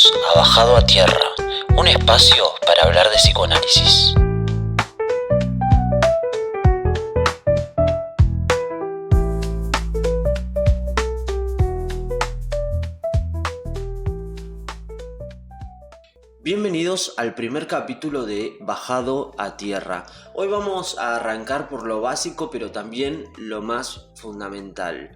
Bienvenidos a Bajado a Tierra, un espacio para hablar de psicoanálisis. Bienvenidos al primer capítulo de Bajado a Tierra. Hoy vamos a arrancar por lo básico, pero también lo más fundamental.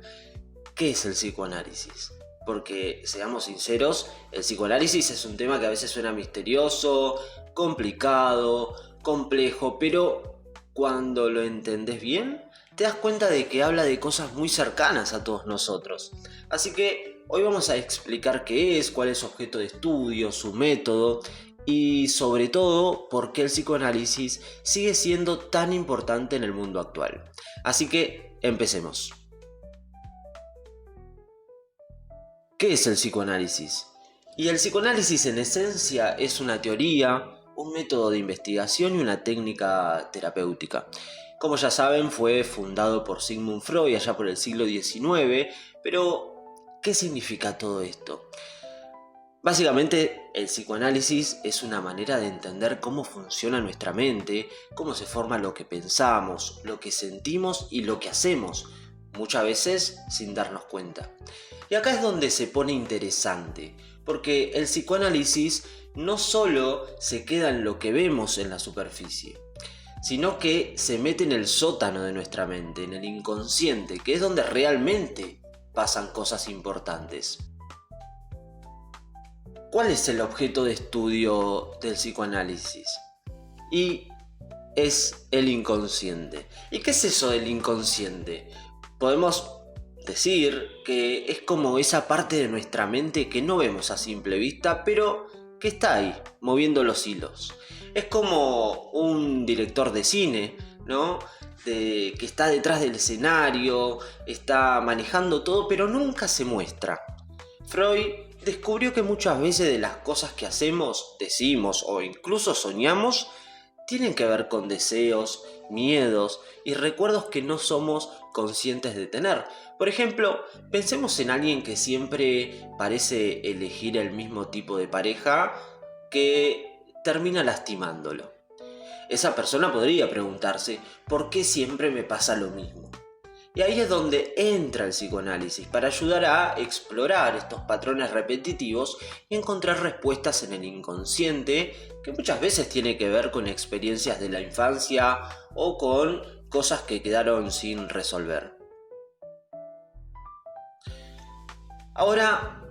¿Qué es el psicoanálisis? Porque, seamos sinceros, el psicoanálisis es un tema que a veces suena misterioso, complicado, complejo, pero cuando lo entendés bien, te das cuenta de que habla de cosas muy cercanas a todos nosotros. Así que hoy vamos a explicar qué es, cuál es su objeto de estudio, su método y sobre todo por qué el psicoanálisis sigue siendo tan importante en el mundo actual. Así que empecemos. ¿Qué es el psicoanálisis? Y el psicoanálisis en esencia es una teoría, un método de investigación y una técnica terapéutica. Como ya saben, fue fundado por Sigmund Freud allá por el siglo XIX, pero ¿qué significa todo esto? Básicamente, el psicoanálisis es una manera de entender cómo funciona nuestra mente, cómo se forma lo que pensamos, lo que sentimos y lo que hacemos, muchas veces sin darnos cuenta. Y acá es donde se pone interesante, porque el psicoanálisis no solo se queda en lo que vemos en la superficie, sino que se mete en el sótano de nuestra mente, en el inconsciente, que es donde realmente pasan cosas importantes. ¿Cuál es el objeto de estudio del psicoanálisis? Y es el inconsciente. ¿Y qué es eso del inconsciente? Podemos decir que es como esa parte de nuestra mente que no vemos a simple vista, pero que está ahí, moviendo los hilos. Es como un director de cine, ¿no? Que está detrás del escenario, está manejando todo, pero nunca se muestra. Freud descubrió que muchas veces de las cosas que hacemos, decimos o incluso soñamos, tienen que ver con deseos, miedos y recuerdos que no somos conscientes de tener. Por ejemplo, pensemos en alguien que siempre parece elegir el mismo tipo de pareja que termina lastimándolo. Esa persona podría preguntarse, ¿por qué siempre me pasa lo mismo? Y ahí es donde entra el psicoanálisis, para ayudar a explorar estos patrones repetitivos y encontrar respuestas en el inconsciente, que muchas veces tiene que ver con experiencias de la infancia o con cosas que quedaron sin resolver. Ahora,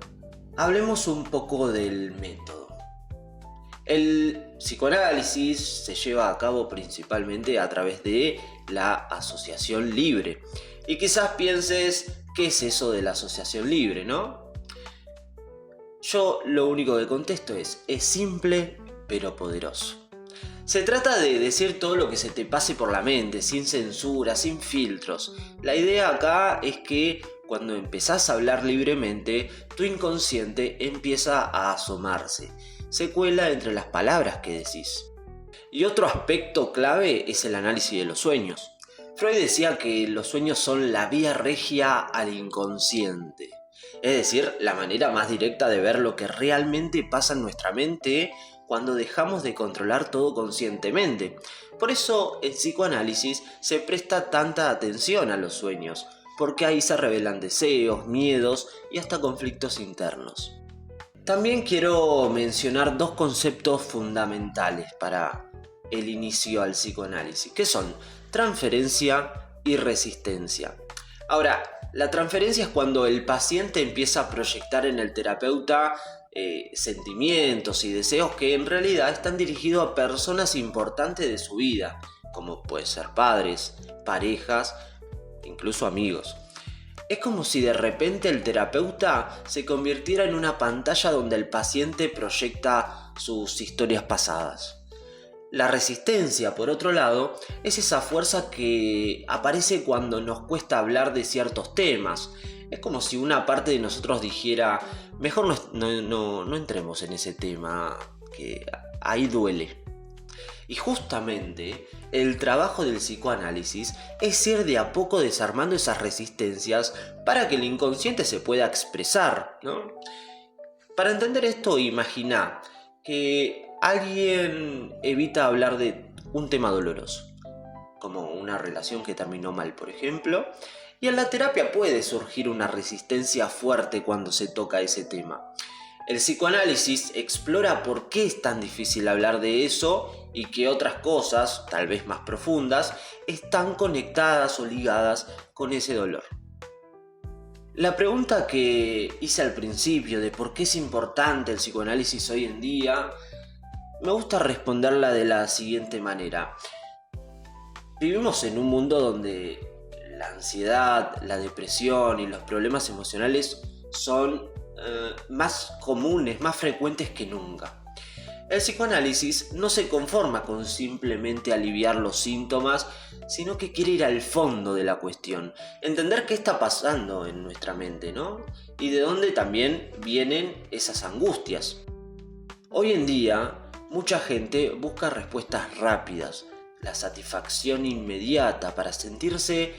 hablemos un poco del método. El psicoanálisis se lleva a cabo principalmente a través de la asociación libre. Y quizás pienses, ¿qué es eso de la asociación libre, no? Yo lo único que contesto es simple pero poderoso. Se trata de decir todo lo que se te pase por la mente, sin censura, sin filtros. La idea acá es que cuando empezás a hablar libremente, tu inconsciente empieza a asomarse. Se cuela entre las palabras que decís. Y otro aspecto clave es el análisis de los sueños. Freud decía que los sueños son la vía regia al inconsciente. Es decir, la manera más directa de ver lo que realmente pasa en nuestra mente cuando dejamos de controlar todo conscientemente. Por eso el psicoanálisis se presta tanta atención a los sueños, porque ahí se revelan deseos, miedos y hasta conflictos internos. También quiero mencionar dos conceptos fundamentales para el inicio al psicoanálisis, que son transferencia y resistencia. Ahora, la transferencia es cuando el paciente empieza a proyectar en el terapeuta sentimientos y deseos que en realidad están dirigidos a personas importantes de su vida, como pueden ser padres, parejas, incluso amigos. Es como si de repente el terapeuta se convirtiera en una pantalla donde el paciente proyecta sus historias pasadas. La resistencia, por otro lado, es esa fuerza que aparece cuando nos cuesta hablar de ciertos temas. Es como si una parte de nosotros dijera, mejor no entremos en ese tema, que ahí duele. Y justamente el trabajo del psicoanálisis es ir de a poco desarmando esas resistencias para que el inconsciente se pueda expresar, ¿no? Para entender esto, imagina que alguien evita hablar de un tema doloroso, como una relación que terminó mal, por ejemplo, y en la terapia puede surgir una resistencia fuerte cuando se toca ese tema. El psicoanálisis explora por qué es tan difícil hablar de eso y que otras cosas, tal vez más profundas, están conectadas o ligadas con ese dolor. La pregunta que hice al principio de por qué es importante el psicoanálisis hoy en día, me gusta responderla de la siguiente manera. Vivimos en un mundo donde la ansiedad, la depresión y los problemas emocionales son más comunes, más frecuentes que nunca. El psicoanálisis no se conforma con simplemente aliviar los síntomas, sino que quiere ir al fondo de la cuestión, entender qué está pasando en nuestra mente, ¿no? Y de dónde también vienen esas angustias. Hoy en día, mucha gente busca respuestas rápidas, la satisfacción inmediata para sentirse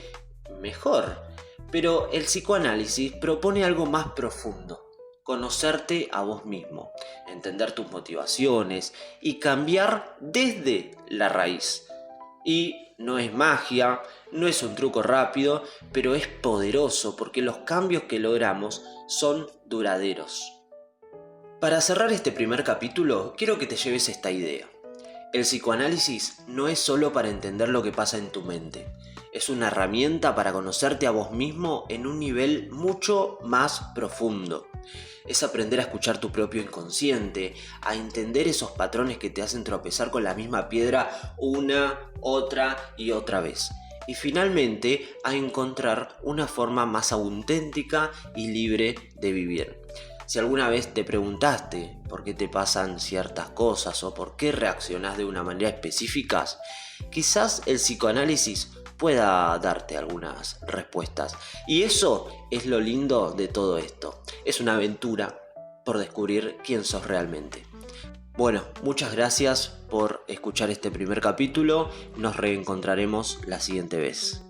mejor, pero el psicoanálisis propone algo más profundo. Conocerte a vos mismo, entender tus motivaciones y cambiar desde la raíz. Y no es magia, no es un truco rápido, pero es poderoso porque los cambios que logramos son duraderos. Para cerrar este primer capítulo, quiero que te lleves esta idea. El psicoanálisis no es solo para entender lo que pasa en tu mente. Es una herramienta para conocerte a vos mismo en un nivel mucho más profundo. Es aprender a escuchar tu propio inconsciente, a entender esos patrones que te hacen tropezar con la misma piedra una, otra y otra vez. Y finalmente a encontrar una forma más auténtica y libre de vivir. Si alguna vez te preguntaste por qué te pasan ciertas cosas o por qué reaccionás de una manera específica, quizás el psicoanálisis pueda darte algunas respuestas. Y eso es lo lindo de todo esto. Es una aventura por descubrir quién sos realmente. Bueno, muchas gracias por escuchar este primer capítulo. Nos reencontraremos la siguiente vez.